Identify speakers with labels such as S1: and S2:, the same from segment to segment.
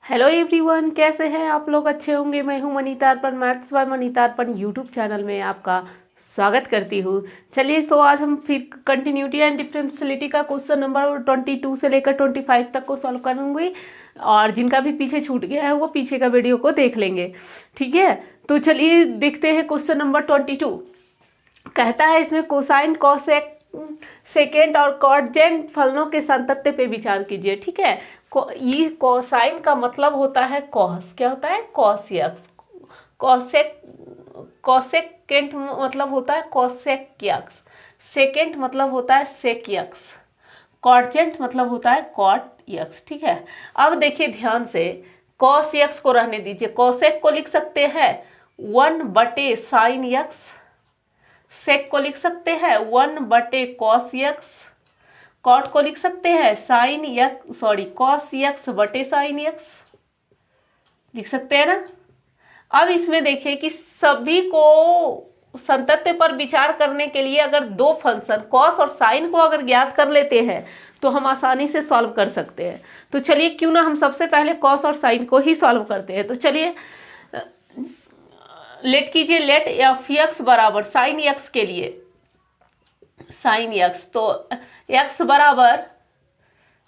S1: Hello everyone, कैसे हैं आप लोग? अच्छे होंगे। मैं हूं Manita Arpan, maths by Manita Arpan YouTube channel में आपका स्वागत करती हूं। चलिए, तो आज हम फिर कंटिन्यूटी एंड डिफरेंशियलिटी का क्वेश्चन नंबर 22 से लेकर 25 तक को सॉल्व करूंगी, और जिनका भी पीछे छूट गया है वो पीछे का वीडियो को देख लेंगे। ठीक है, तो चलिए देखते हैं क्वेश्चन नंबर 22। कहता है इसमें कोसाइन कॉसेक सेकेंड और कॉटजेंट फलनों के संतत्य पे विचार कीजिए। ठीक है, ये कोसाइन का मतलब होता है कॉस। क्या होता है? Cos x. कॉसेक कॉसेकेंट मतलब होता है कॉसेक यक्स। सेकेंड मतलब होता है सेक यक्स। कॉटजेंट मतलब होता है कॉट यक्स। ठीक है, अब देखिए ध्यान से, कॉस यक्स को रहने दीजिए। कॉसेक को लिख सकते हैं 1/साइन यक्स। सेक को लिख सकते हैं 1/कॉस यक्स। कॉट को लिख सकते हैं साइन यक्स कॉस यक्स बटे साइन यक्स। लिख सकते हैं ना। अब इसमें देखिए कि सभी को संतत्य पर विचार करने के लिए अगर दो फंक्शन कॉस और साइन को अगर ज्ञात कर लेते हैं तो हम आसानी से सॉल्व कर सकते हैं। तो चलिए क्यों ना हम सबसे पहले कॉस और साइन को ही सॉल्व करते हैं। तो चलिए लेट कीजिए, लेट एफ एक्स बराबर साइन एक्स के लिए साइन एक्स, तो एक्स बराबर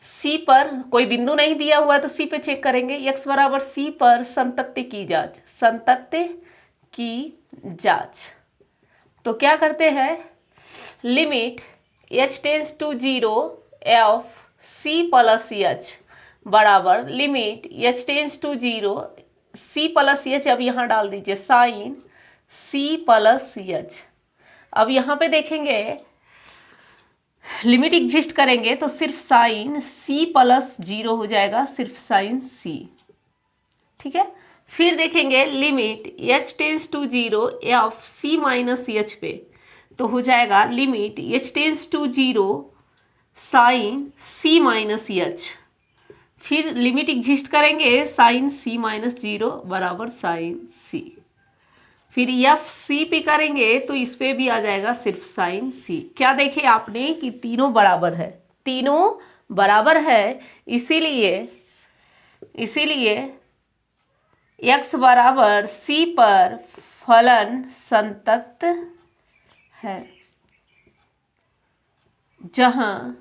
S1: सी पर कोई बिंदु नहीं दिया हुआ है तो सी पे चेक करेंगे। एक्स बराबर सी पर संतत्य की जांच, संतत्य की जांच। तो क्या करते हैं, limit H tends to 0 F C plus H बराबर limit H tends to 0 C plus H. अब यहाँ डाल दीजिए साइन सी प्लस एच। अब यहाँ पे देखेंगे लिमिट एग्जिस्ट करेंगे तो सिर्फ साइन सी प्लस 0 हो जाएगा, सिर्फ साइन सी। ठीक है, फिर देखेंगे limit H tends to 0 F C minus h पे, तो हो जाएगा limit H tends to 0 sine c minus h. फिर लिमिट एग्जिस्ट करेंगे साइन सी माइनस 0 बराबर साइन सी। फिर एफ सी पे करेंगे तो इस पे भी आ जाएगा सिर्फ साइन सी। क्या देखे आपने कि तीनों बराबर है, तीनों बराबर है। इसीलिए एक्स बराबर सी पर फलन संतत है, जहां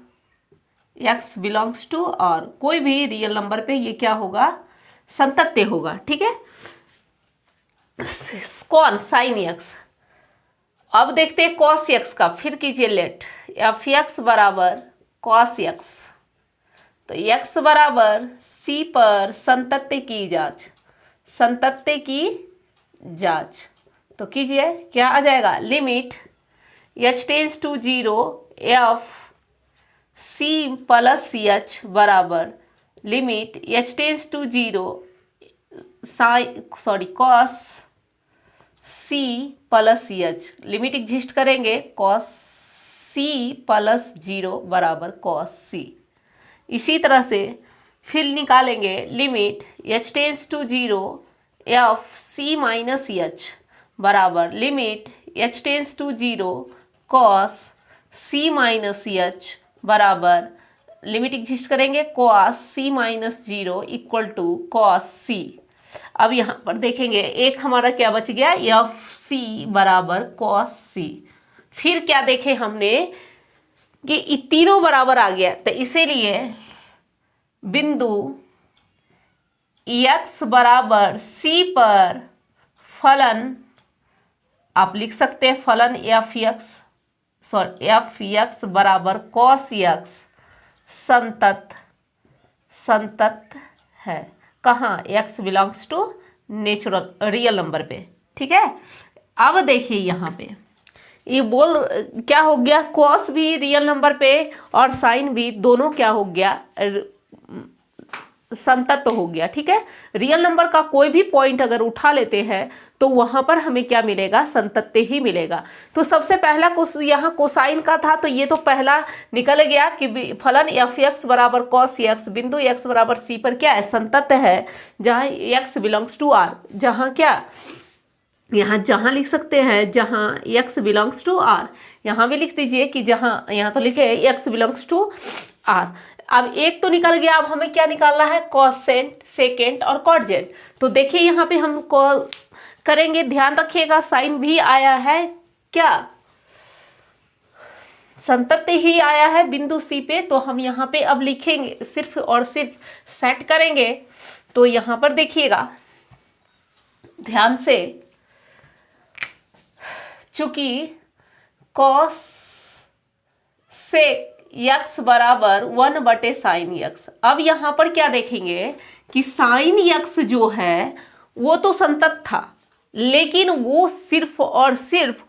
S1: एक्स बिलोंग्स टू और कोई भी रियल नंबर पे ये क्या होगा, संतत्य होगा। ठीक है, कौन? Sine x. अब देखते हैं कॉस एक्स का। फिर कीजिए लेट एफ एक्स बराबर कॉस एक्स, तो एक्स बराबर सी पर संतत्य की जांच, संतत्य की जांच। तो कीजिए, क्या आ जाएगा, limit H tends to 0 F C plus H बराबर limit H tends to 0 cos C plus H. Limit exist करेंगे कॉस सी प्लस 0 बराबर कॉस सी। इसी तरह से फिर निकालेंगे limit H tends to 0 F C minus H बराबर limit H tends to 0 cos C minus H बराबर limit exist करेंगे cos C minus 0 equal to cos C. अब यहाँ पर देखेंगे एक हमारा क्या बच गया, एफ सी बराबर कॉस सी। फिर क्या देखे हमने कि तीनों बराबर आ गया, तो इसीलिए बिंदु एक्स बराबर सी पर फलन आप लिख सकते हैं फलन एफ एक्स बराबर कॉस एक्स संतत है। कहाँ? X belongs to natural real number पे। ठीक है, अब देखिए यहाँ पे ये क्या हो गया, कॉस भी रियल नंबर पे और साइन भी, दोनों क्या हो गया, संतत्व हो गया। ठीक है, रियल नंबर का कोई भी पॉइंट अगर उठा लेते हैं तो वहां पर हमें क्या मिलेगा, संतत्य ही मिलेगा। तो सबसे पहला यहाँ कोसाइन का था, तो ये तो पहला निकल गया कि फलन एफ एक्स बराबर कॉस एक्स बिंदु एक्स बराबर सी पर क्या है, संतत्य है, जहां एक्स बिलोंग्स टू आर। जहां क्या, जहां लिख सकते हैं जहां एक्स बिलोंग्स टू आर, यहाँ भी लिख दीजिए कि जहां, यहाँ तो लिखे एक्स बिलोंग्स टू आर। अब एक तो निकल गया, अब हमें क्या निकालना है, कोसेंट, सेकेंट और कॉटजेट। तो देखिए यहाँ पे हम करेंगे, ध्यान रखिएगा साइन भी आया है, क्या संतत्य ही आया है बिंदु सी पे। तो हम यहाँ पे अब लिखेंगे, सिर्फ और सिर्फ सेट करेंगे। तो यहाँ पर देखिएगा ध्यान से, चूंकि कॉस सेक यक्स बराबर 1/sin यक्स। अब यहाँ पर क्या देखेंगे कि साइन यक्स जो है वो तो संतत था, लेकिन वो सिर्फ और सिर्फ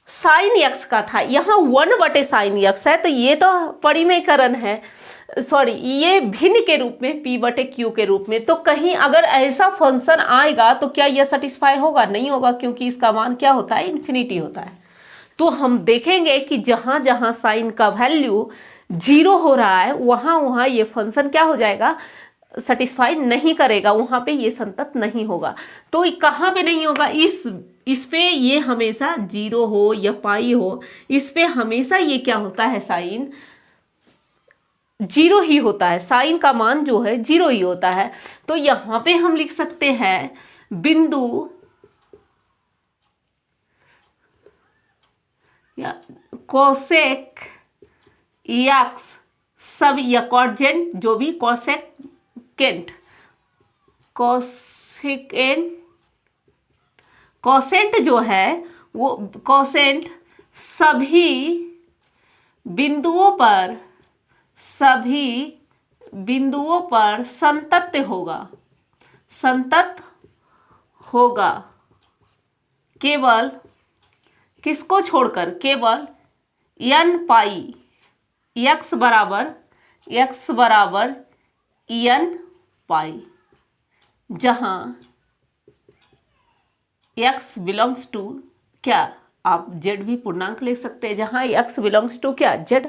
S1: साइन यक्स का था, यहाँ 1/sin यक्स है। तो ये तो परिमेयकरण है, सॉरी ये भिन्न के रूप में, p/q के रूप में। तो कहीं अगर ऐसा फंक्शन आएगा तो क्या यह सेटिस्फाई होगा? नहीं होगा, क्योंकि इसका मान क्या होता है, इन्फिनिटी होता है। तो हम देखेंगे कि जहां जहां साइन का वैल्यू 0 हो रहा है वहां वहां ये फंक्शन क्या हो जाएगा, सेटिस्फाई नहीं करेगा, वहां पे ये संतत नहीं होगा। तो कहाँ पे नहीं होगा, इस पे ये हमेशा 0 हो या पाई हो, इस पे हमेशा ये क्या होता है, साइन 0 ही होता है, साइन का मान जो है 0 ही होता है। तो यहाँ पे हम लिख सकते हैं बिंदु या कोसेक यक्स सब, या कॉटजेंट जो भी, कोसेकेंट, कोसेंट जो है वो कोसेंट सभी बिंदुओं पर संतत होगा, केवल किसको छोड़कर, केवल n पाई x बराबर n पाई, जहां x बिलोंग्स टू क्या, आप z भी पूर्णांक ले सकते हैं, जहां x बिलोंग्स टू क्या, z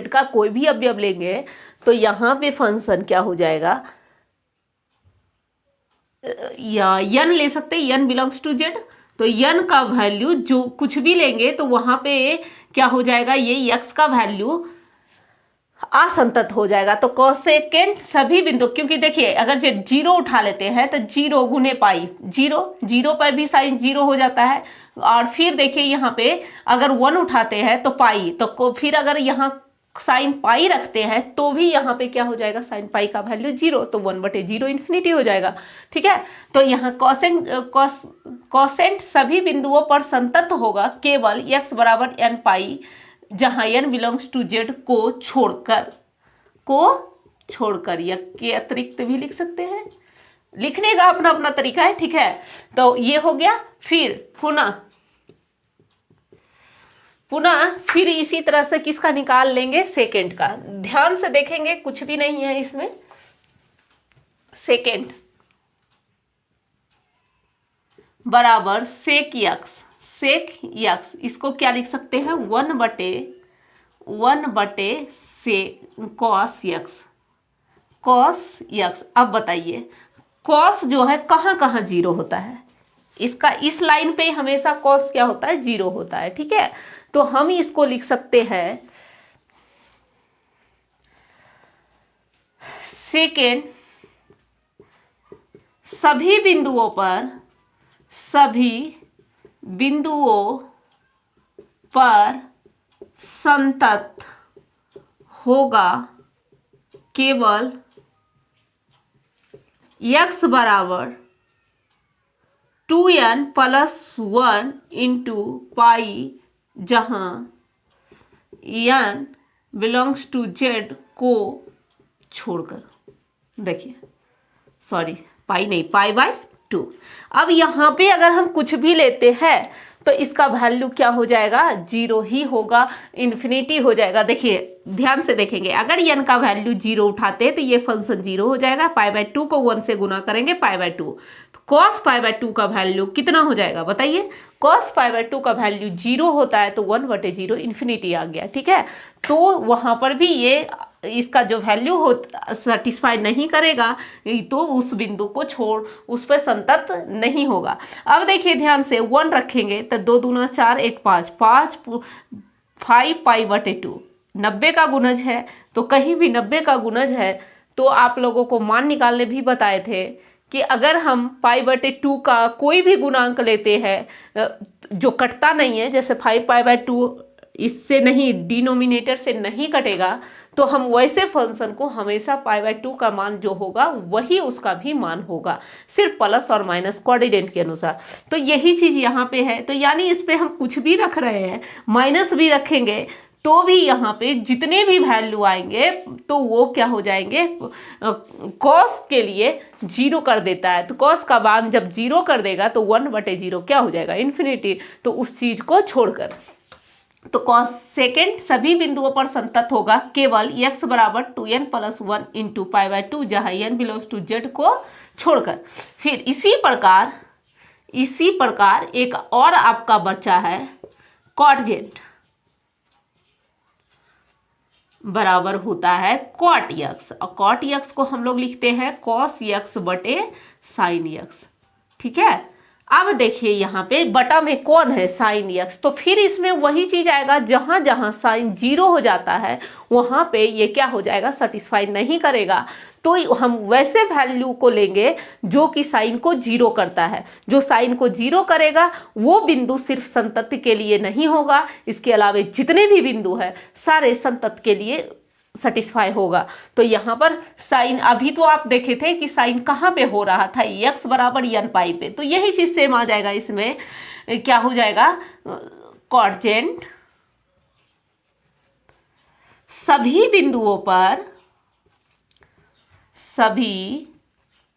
S1: का कोई भी अवयव लेंगे तो यहाँ पे फंक्शन क्या हो जाएगा, या n ले सकते हैं, n बिलोंग्स टू z। तो n का वैल्यू जो कुछ भी लेंगे तो वहां पे क्या हो जाएगा, ये x का वैल्यू असंतत हो जाएगा। तो कोसेकेंट सभी बिंदु, क्योंकि देखिए अगर 0 उठा लेते हैं तो 0 गुने पाई, 0 पर भी साइन 0 हो जाता है। और फिर देखिए यहाँ पे अगर 1 उठाते हैं तो पाई, तो फिर अगर यहाँ साइन पाई रखते हैं तो भी यहाँ पे क्या हो जाएगा, साइन पाई का वैल्यू 0, तो 1/0 इन्फिनिटी हो जाएगा। ठीक है, तो यहाँ कोसेंट सभी बिंदुओं पर संतत होगा, केवल x बराबर n पाई, जहां n बिलोंग्स टू z को छोड़कर या के अतिरिक्त भी लिख सकते हैं, लिखने का अपना अपना तरीका है। ठीक है, तो ये हो गया। फिर पुनः फिर इसी तरह से किसका निकाल लेंगे, सेकेंड का। ध्यान से देखेंगे, कुछ भी नहीं है इसमें, सेकेंड बराबर सेक यक्स, इसको क्या लिख सकते हैं, 1/1 से कॉस यक्स। अब बताइए कॉस जो है कहाँ कहाँ 0 होता है, इसका इस लाइन पे हमेशा कॉस क्या होता है, 0 होता है। ठीक है, तो हम इसको लिख सकते हैं सेकेंड सभी बिंदुओं पर संतत होगा, केवल x बराबर 2n + 1 इंटू पाई, जहां n बिलोंग्स टू z को छोड़कर। देखिए सॉरी, पाई नहीं, π/2। अब यहाँ पे अगर हम कुछ भी लेते हैं तो इसका वैल्यू क्या हो जाएगा, 0 ही होगा, इन्फिनिटी हो जाएगा। देखिए ध्यान से देखेंगे, अगर n का वैल्यू 0 उठाते हैं तो ये फंक्शन 0 हो जाएगा, π/2 को 1 से गुना करेंगे, π/2। तो cos π/2 का वैल्यू कितना हो जाएगा बताइए, cos π/2 का वैल्यू 0 होता है तो 1/0 इन्फिनिटी आ गया। ठीक है, तो वहां पर भी ये इसका जो वैल्यू हो सेटिस्फाई नहीं करेगा, तो उस बिंदु को छोड़, उस पर संतत नहीं होगा। अब देखिए ध्यान से, 1 रखेंगे तो 2 दूना 4, 1 5 5 5 π/2, 90 का गुणज है, तो कहीं भी 90 का गुणज है तो आप लोगों को मान निकालने भी बताए थे कि अगर हम π/2 का कोई भी गुणांक लेते हैं जो कटता नहीं है, जैसे 5π/2 इससे नहीं, डिनोमिनेटर से नहीं कटेगा, तो हम वैसे फंक्शन को हमेशा π/2 का मान जो होगा वही उसका भी मान होगा, सिर्फ प्लस और माइनस कोऑर्डिनेट के अनुसार। तो यही चीज़ यहाँ पे है। तो यानी इस पे हम कुछ भी रख रहे हैं, माइनस भी रखेंगे तो भी यहाँ पे जितने भी वैल्यू आएंगे तो वो क्या हो जाएंगे, कॉस के लिए 0 कर देता है। तो कॉस का मान जब 0 कर देगा तो 1/0 क्या हो जाएगा, इन्फिनिटी। तो उस चीज को छोड़कर तो कॉस सेकेंड सभी बिंदुओं पर संतत होगा केवल x बराबर 2n + 1 इंटू π/2, जहाँ n बिलोंग्स टू z को छोड़कर। फिर इसी प्रकार एक और आपका बच्चा है cot z बराबर होता है cot x, और cot x को हम लोग लिखते हैं cos x बटे sin x। ठीक है, अब देखिए यहाँ पे बटा में कौन है, sin x, तो फिर इसमें वही चीज आएगा, जहां जहां साइन 0 हो जाता है वहां पे ये क्या हो जाएगा, सेटिस्फाई नहीं करेगा। तो हम वैसे वैल्यू को लेंगे जो कि साइन को 0 करता है। जो साइन को 0 करेगा वो बिंदु सिर्फ संतत के लिए नहीं होगा, इसके अलावा जितने भी बिंदु है सारे संतत के लिए सेटिस्फाई होगा। तो यहाँ पर साइन, अभी तो आप देखे थे कि साइन कहाँ पे हो रहा था, x बराबर n पाई पे, तो यही चीज सेम आ जाएगा। इसमें क्या हो जाएगा, कॉटेंट सभी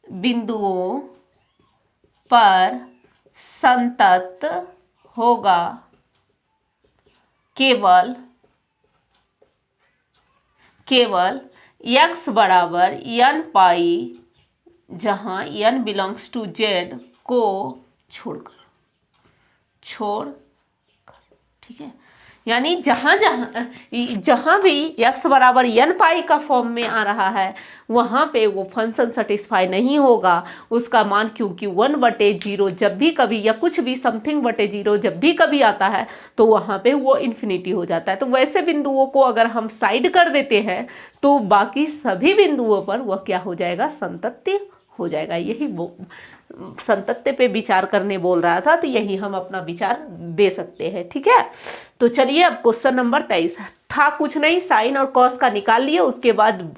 S1: बिंदुओं पर संतत होगा केवल x बराबर n पाई, जहां n बिलोंग्स टू z को छोड़कर। ठीक है, यानी जहां भी x बराबर n पाई का फॉर्म में आ रहा है वहां पे वो फंक्शन सेटिस्फाई नहीं होगा, उसका मान, क्योंकि 1/0 जब भी कभी या कुछ भी समथिंग बटे 0 जब भी कभी आता है तो वहां पे वो इन्फिनिटी हो जाता है। तो वैसे बिंदुओं को अगर हम साइड कर देते हैं तो बाकी सभी बिंदुओं पर वह क्या हो जाएगा, संतत्य हो जाएगा। यही वो संतत्य पे विचार करने बोल रहा था, तो यही हम अपना विचार दे सकते हैं। ठीक है, तो चलिए अब क्वेश्चन नंबर 23 था कुछ नहीं, साइन और कॉस का निकाल लिए, उसके बाद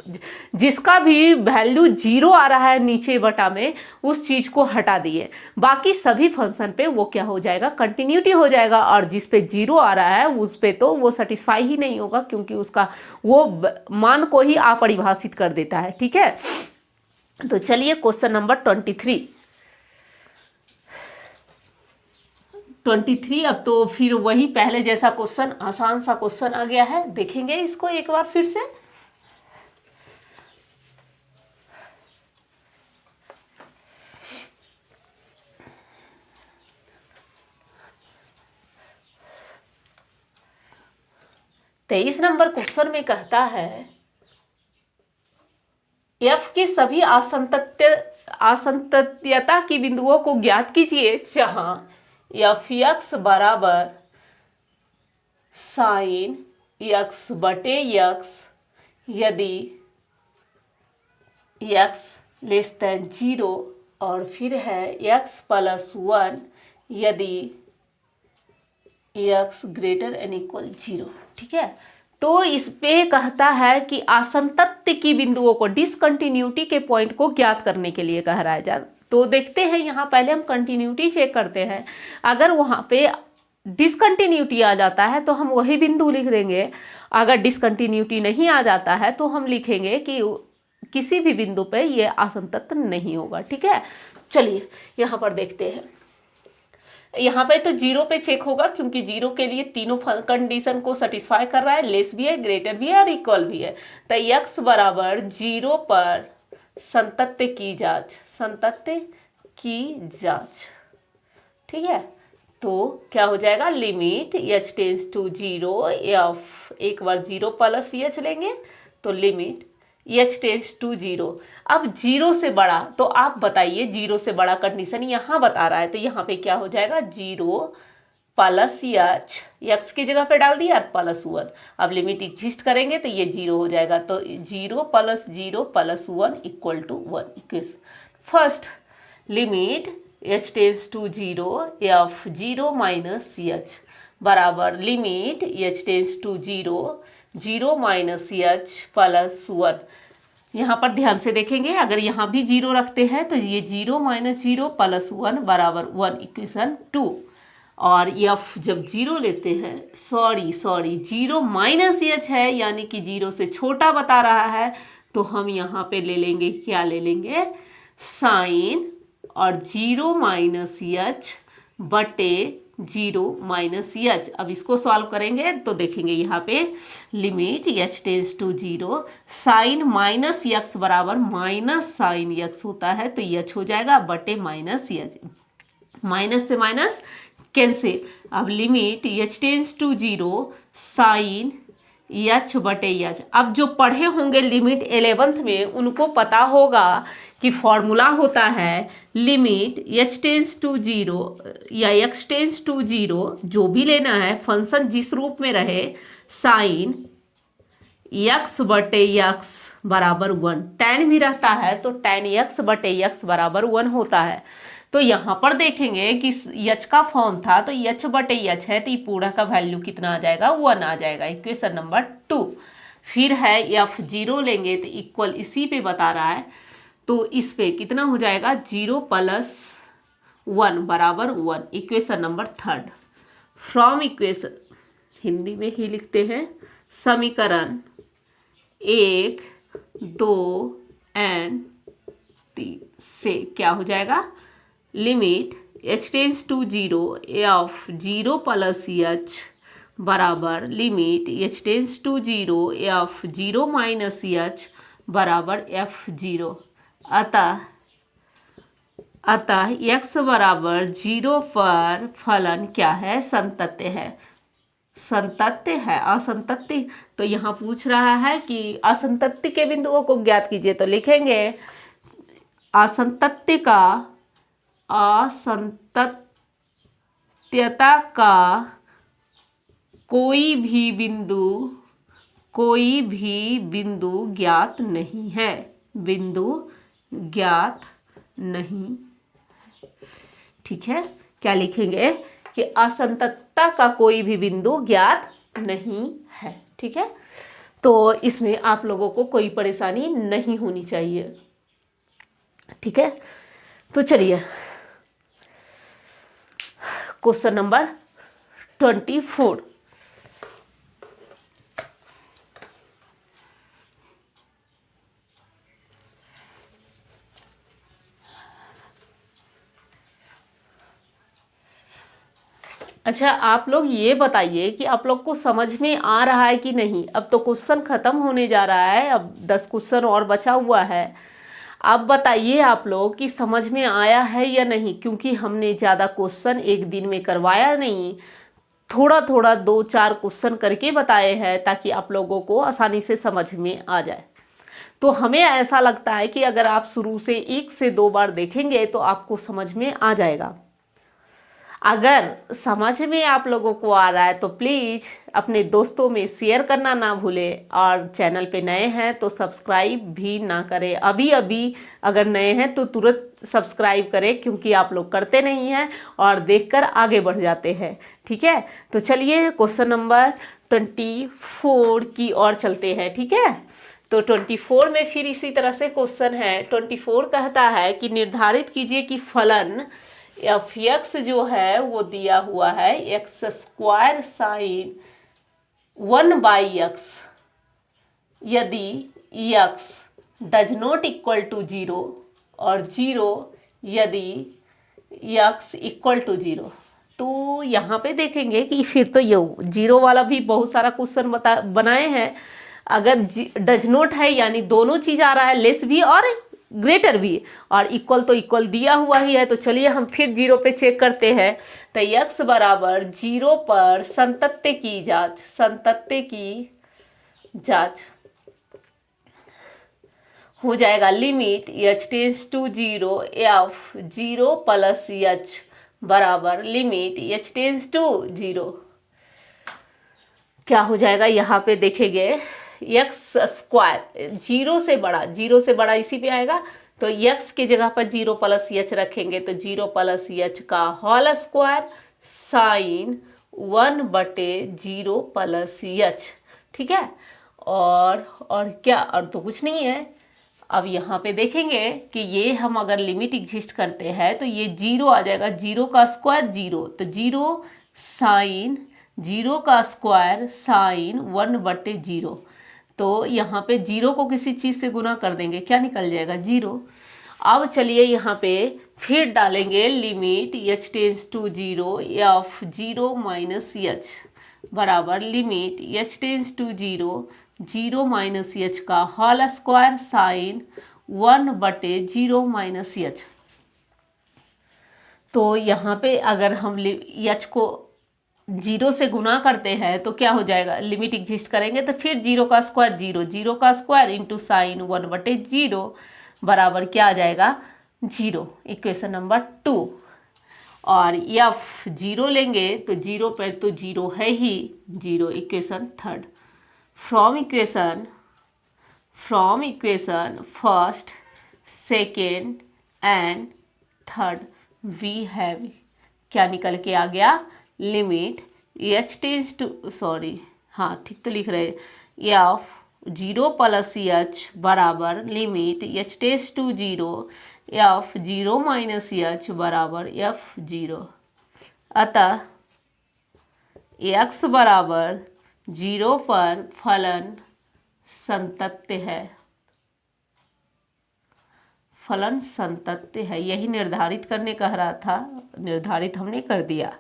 S1: जिसका भी वैल्यू 0 आ रहा है नीचे बटा में उस चीज को हटा दिए, बाकी सभी फंक्शन पे वो क्या हो जाएगा, कंटिन्यूटी हो जाएगा। और जिस पे 0 आ रहा है उस पे तो वो सेटिस्फाई ही नहीं होगा, क्योंकि उसका वो मान को ही अपरिभाषित कर देता है। ठीक है, तो चलिए क्वेश्चन नंबर 23। अब तो फिर वही पहले जैसा क्वेश्चन, आसान सा क्वेश्चन आ गया है, देखेंगे इसको एक बार फिर से। तेईस नंबर क्वेश्चन में कहता है f के सभी असंतत्यता की बिंदुओं को ज्ञात कीजिए जहां f(x) बराबर साइन x बटे x, यदि x लेस देन 0, और फिर है x + 1 यदि x ग्रेटर एन इक्वल 0। ठीक है, तो इस पे कहता है कि असंतत्य की बिंदुओं को, डिसकंटिन्यूटी के पॉइंट को ज्ञात करने के लिए कह रहा है। तो देखते हैं, यहाँ पहले हम कंटिन्यूटी चेक करते हैं। अगर वहाँ पे डिसकंटिन्यूटी आ जाता है तो हम वही बिंदु लिख देंगे, अगर डिसकंटिन्यूटी नहीं आ जाता है तो हम लिखेंगे कि किसी भी बिंदु पे ये असंतत नहीं होगा। ठीक है, चलिए यहाँ पर देखते हैं। यहाँ पे तो 0 पे चेक होगा, क्योंकि 0 के लिए तीनों कंडीशन को सेटिस्फाई कर रहा है, लेस भी है, ग्रेटर भी है और इक्वल भी है। तो x बराबर 0 पर संतत्य की जांच। ठीक है, तो क्या हो जाएगा, limit h tends to 0 f, एक बार 0 प्लस h लेंगे तो लिमिट h टेंस टू 0। अब 0 से बड़ा, तो आप बताइए 0 से बड़ा कंडीशन यहाँ बता रहा है, तो यहाँ पे क्या हो जाएगा, 0 प्लस एच, एक्स की जगह पे डाल दिया प्लस 1। अब लिमिट एग्जिस्ट करेंगे तो ये 0 हो जाएगा, तो 0 plus 1 equal to 1 equation. First limit H tends to 0 F 0 minus H बराबर limit H tends to 0 minus H plus 1। यहाँ पर ध्यान से देखेंगे, अगर यहाँ भी 0 रखते हैं तो ये 0 माइनस 0 प्लस 1 बराबर 1 इक्वेशन 2। और एफ जब 0 लेते हैं, सॉरी 0 माइनस एच है यानी कि 0 से छोटा बता रहा है, तो हम यहाँ पे ले लेंगे, क्या ले लेंगे, साइन और 0 माइनस एच बटे 0 माइनस एच। अब इसको सॉल्व करेंगे तो देखेंगे यहाँ पे limit H tends to 0 sine minus x बराबर माइनस साइन एक्स होता है, तो एच हो जाएगा बटे माइनस एच, माइनस से माइनस कैंसिल। अब limit H tends to 0 sine h बटे एच। अब जो पढ़े होंगे लिमिट 11th में उनको पता होगा कि फॉर्मूला होता है लिमिट एच टेंस टू 0 या एक्स टेंस टू 0, जो भी लेना है फंक्शन जिस रूप में रहे, साइन एक्स बटे एक्स बराबर 1। tan भी रहता है तो tan एक्स बटे एक्स बराबर 1 होता है। तो यहाँ पर देखेंगे कि एच का फॉर्म था तो एच बटे एच है, तो ये पूरा का वैल्यू कितना आ जाएगा, 1 आ जाएगा, इक्वेशन नंबर 2। फिर है एफ 0 लेंगे तो इक्वल इसी पे बता रहा है, तो इस पे कितना हो जाएगा, 0 प्लस 1 बराबर 1, equation number 3। From equation, Hindi में ही लिखते हैं, समीकरण 1, 2 एंड 3 से क्या हो जाएगा, limit H tends to 0 F 0 plus H बराबर limit H tends to 0 F 0 minus H बराबर एफ 0। अतः x बराबर 0 पर फलन क्या है, संतत्य है। संतत्य है, असंतत्य, तो यहाँ पूछ रहा है कि असंतत्य के बिंदुओं को ज्ञात कीजिए, तो लिखेंगे असंतत्यता का कोई भी बिंदु ज्ञात नहीं है, बिंदु ज्ञात नहीं। ठीक है, क्या लिखेंगे कि असंततता का कोई भी बिंदु ज्ञात नहीं है। ठीक है, तो इसमें आप लोगों को कोई परेशानी नहीं होनी चाहिए। ठीक है, तो चलिए क्वेश्चन नंबर 24। अच्छा, आप लोग ये बताइए कि आप लोग को समझ में आ रहा है कि नहीं। अब तो क्वेश्चन खत्म होने जा रहा है, अब 10 क्वेश्चन और बचा हुआ है। अब बताइए आप लोग कि समझ में आया है या नहीं, क्योंकि हमने ज़्यादा क्वेश्चन एक दिन में करवाया नहीं, थोड़ा थोड़ा 2-4 क्वेश्चन करके बताए हैं ताकि आप लोगों को आसानी से समझ में आ जाए। तो हमें ऐसा लगता है कि अगर आप शुरू से 1 से 2 बार देखेंगे तो आपको समझ में आ जाएगा। अगर समझ में आप लोगों को आ रहा है तो प्लीज़ अपने दोस्तों में शेयर करना ना भूलें, और चैनल पे नए हैं तो सब्सक्राइब भी ना करें। अभी अगर नए हैं तो तुरंत सब्सक्राइब करें, क्योंकि आप लोग करते नहीं हैं और देखकर आगे बढ़ जाते हैं। ठीक है, तो चलिए क्वेश्चन नंबर 24 की ओर चलते हैं। ठीक है, तो 24 में फिर इसी तरह से क्वेश्चन है। 24 कहता है कि निर्धारित कीजिए कि फलन एफ एक्स जो है वो दिया हुआ है एक्स स्क्वायर साइन 1/x यदि x does not equal to 0 और 0 यदि एक्स इक्वल टू 0। तो यहाँ पे देखेंगे कि फिर तो ये 0 वाला भी बहुत सारा क्वेश्चन बनाए हैं। अगर डज नॉट है यानी दोनों चीज़ आ रहा है, लेस भी और ग्रेटर भी, और इक्वल तो इक्वल दिया हुआ ही है। तो चलिए हम फिर 0 पे चेक करते हैं। तो x बराबर 0 पर संतत्य की जांच हो जाएगा। Limit h tends to 0 F 0 plus H बराबर लिमिट h टेंस टू 0। क्या हो जाएगा यहाँ पे देखेंगे, एक्स स्क्वायर जीरो से बड़ा इसी पे आएगा, तो x की जगह पर 0 प्लस एच रखेंगे तो 0 प्लस एच का whole square sine 1/0 plus h. ठीक है, और क्या, और तो कुछ नहीं है। अब यहाँ पे देखेंगे कि ये हम अगर लिमिट एग्जिस्ट करते हैं तो ये 0 आ जाएगा, 0 का स्क्वायर 0, तो 0 का स्क्वायर साइन 1/0। तो यहाँ पे 0 को किसी चीज़ से गुना कर देंगे, क्या निकल जाएगा 0। अब चलिए यहाँ पे फिर डालेंगे limit h tends to 0 F 0 minus H बराबर limit h tends to 0 minus H का whole square sine 1/0 minus H. तो यहाँ पे अगर हम एच को 0 से गुना करते हैं तो क्या हो जाएगा, लिमिट एग्जिस्ट करेंगे तो फिर 0 का स्क्वायर 0 का स्क्वायर इंटू साइन 1/0 बराबर क्या आ जाएगा 0, इक्वेशन नंबर 2। और एफ 0 लेंगे तो 0 पर तो 0 है ही 0, equation 3। From equation first, second and third we have, क्या निकल के आ गया, limit h tends to, sorry हाँ ठीक तो लिख रहे, एफ 0 प्लस एच बराबर limit h tends to 0 F 0 minus H बराबर एफ 0। अतः x बराबर 0 पर फलन संतत्य है, फलन संतत्य है, यही निर्धारित करने कह रहा था, निर्धारित हमने कर दिया।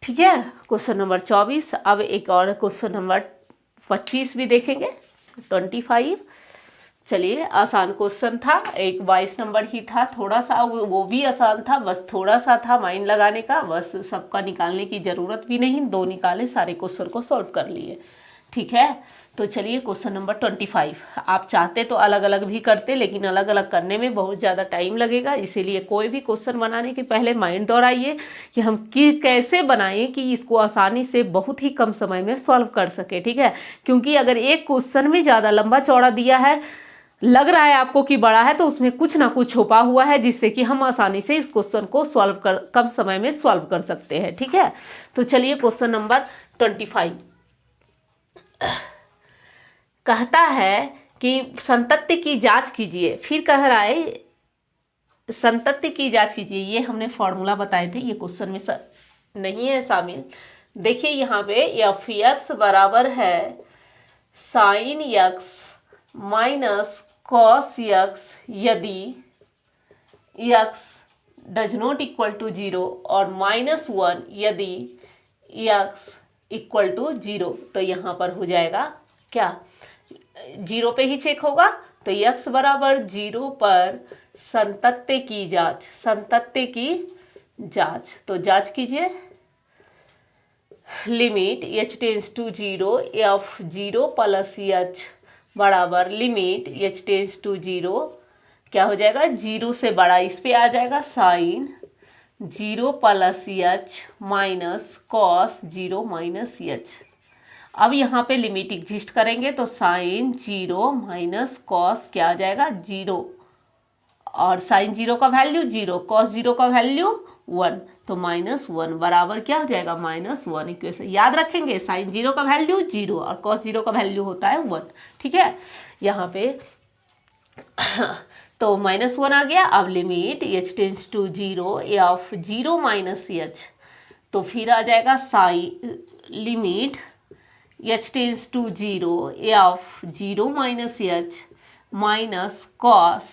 S1: ठीक है, क्वेश्चन नंबर 24। अब एक और क्वेश्चन नंबर 25 भी देखेंगे, 25। चलिए, आसान क्वेश्चन था, एक 22 नंबर ही था, थोड़ा सा वो भी आसान था, बस थोड़ा सा था माइंड लगाने का, बस सबका निकालने की ज़रूरत भी नहीं, 2 निकाले, सारे क्वेश्चन को सॉल्व कर लिए। ठीक है, तो चलिए क्वेश्चन नंबर 25। आप चाहते तो अलग अलग भी करते, लेकिन अलग अलग करने में बहुत ज़्यादा टाइम लगेगा, इसीलिए कोई भी क्वेश्चन बनाने के पहले माइंड दौड़ाइए कि हम कैसे बनाएं कि इसको आसानी से बहुत ही कम समय में सॉल्व कर सके। ठीक है, क्योंकि अगर एक क्वेश्चन में ज़्यादा लंबा चौड़ा दिया है, लग रहा है आपको कि बड़ा है, तो उसमें कुछ ना कुछ छुपा हुआ है जिससे कि हम आसानी से इस क्वेश्चन को कम समय में सॉल्व कर सकते हैं। ठीक है, तो चलिए क्वेश्चन नंबर 25 कहता है कि संतत्य की जांच कीजिए, फिर कह रहा है संतत्य की जांच कीजिए। ये हमने फॉर्मूला बताए थे, ये क्वेश्चन में नहीं है शामिल। देखिए यहाँ पे एफ एक्स बराबर है sine X minus cos X यदि x does not equal to 0 और -1 यदि एक्स इक्वल टू 0। तो यहाँ पर हो जाएगा क्या, 0 पे ही चेक होगा, तो x बराबर 0 पर संतत्य की जांच, तो जांच कीजिए। Limit h tends to 0 F 0 plus H बराबर लिमिट h टेंस टू 0, क्या हो जाएगा 0 से बड़ा, इस पे आ जाएगा sine 0 plus h minus cos 0 minus h. अब यहाँ पे लिमिट एग्जिस्ट करेंगे तो साइन 0 माइनस कॉस क्या आ जाएगा 0, और साइन 0 का वैल्यू 0, कॉस 0 का वैल्यू 1, तो -1 बराबर क्या हो जाएगा -1। इक्वेशन याद रखेंगे, साइन 0 का वैल्यू 0 और कॉस 0 का वैल्यू होता है 1। ठीक है, यहाँ पे तो -1 आ गया। अब limit h tends to 0 F 0 minus H, तो फिर आ जाएगा sine limit h tends to 0 F 0 minus h minus cos,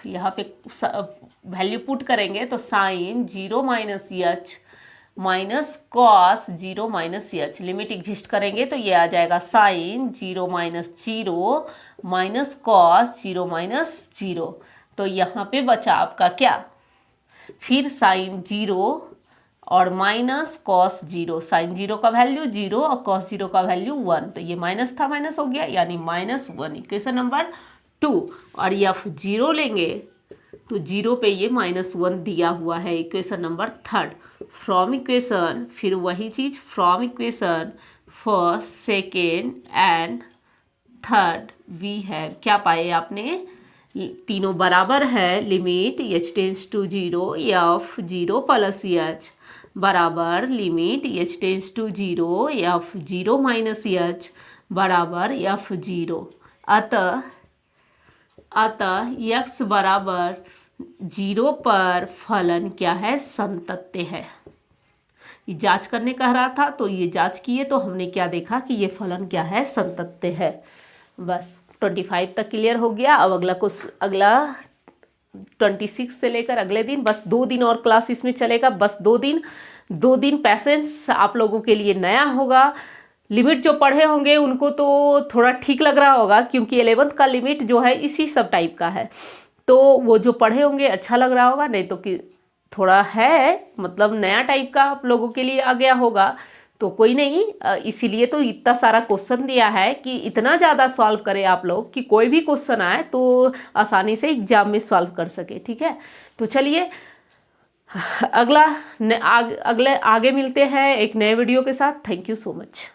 S1: यहाँ पे वैल्यू पुट करेंगे तो sine 0 minus h minus cos 0 minus h. Limit exist करेंगे तो ये आ जाएगा sine 0 minus 0 minus cos 0 minus 0। तो यहाँ पे बचा आपका क्या, फिर साइन 0 और माइनस कॉस 0, साइन 0 का वैल्यू 0 और कॉस 0 का वैल्यू 1, तो ये माइनस था माइनस हो गया, यानी -1, इक्वेशन नंबर 2। और एफ 0 लेंगे तो 0 पे ये -1 दिया हुआ है। इक्वेशन नंबर 3 फ्रॉम इक्वेशन, फिर वही चीज़ from equation first second and third we have क्या पाए आपने, तीनों बराबर है। Limit h tends to 0 f 0 plus h बराबर limit h tends to 0 f 0 minus h बराबर f 0। अतः x बराबर 0 पर फलन क्या है, संतत्य है। ये जांच करने कह रहा था तो ये जांच किए तो हमने क्या देखा कि ये फलन क्या है, संतत्य है। बस 25 तक क्लियर हो गया। अब अगला 26 से लेकर अगले दिन, बस 2 दिन और क्लास इसमें चलेगा। बस 2 दिन पैसेंस आप लोगों के लिए नया होगा। लिमिट जो पढ़े होंगे उनको तो थोड़ा ठीक लग रहा होगा, क्योंकि 11th का लिमिट जो है इसी सब टाइप का है, तो वो जो पढ़े होंगे अच्छा लग रहा होगा। नहीं तो कि थोड़ा है मतलब नया टाइप का आप लोगों के लिए आ गया होगा, तो कोई नहीं। इसीलिए तो इतना सारा क्वेश्चन दिया है कि इतना ज़्यादा सॉल्व करें आप लोग कि कोई भी क्वेश्चन आए तो आसानी से एग्जाम में सॉल्व कर सके। ठीक है, तो चलिए आगे मिलते हैं एक नए वीडियो के साथ। Thank you so much.